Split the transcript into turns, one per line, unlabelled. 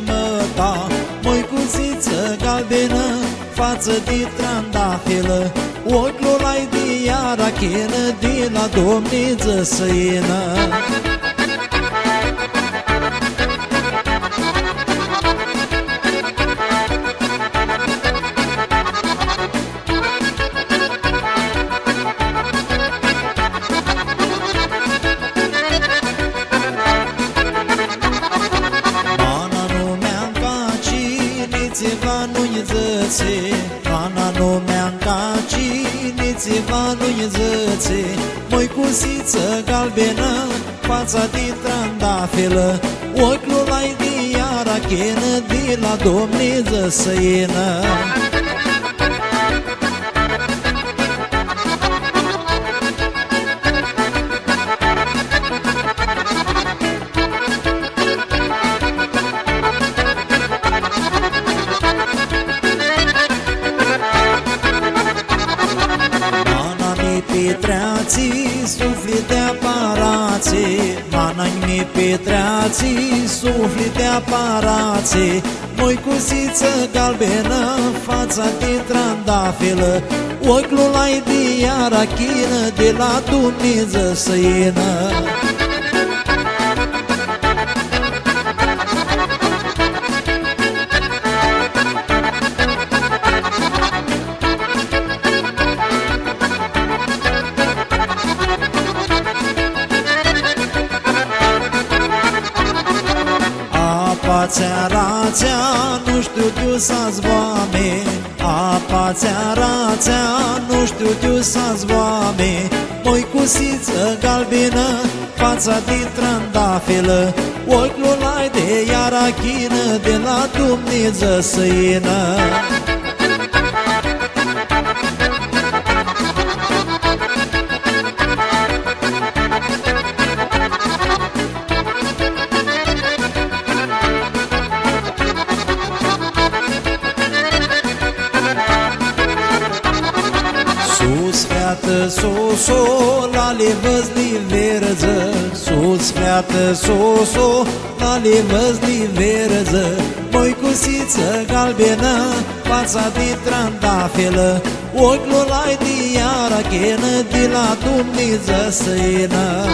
măta, măicuțiță galbenă, față de trandafilă, ochiul ai de iarachină, de la domniță săină. Ana numea-n caci, nițiva nu-i zățe, măicuțiță galbenă, fața de trandafilă, ochiul ai de iarachină, de la domniță săină. Petreații, suflet de aparație, mana-mi petreații, suflet de aparație, măicuțiță galbenă, fața de trandafilă, ochiul ai de iarachină, de la domniță săină. Țea, nu știu de-o să-ți voame, apa țea, nu știu de-o să-ți voame, măicuțiță galbenă, fața de trandafilă, ochiul ai de iarachină, de la domniță săină. So, la levăzli verză, sus feată so, la levăzli verză, măicuțiță galbenă, fața de trandafilă, ochiul ai de iarachină, de la domniță săină.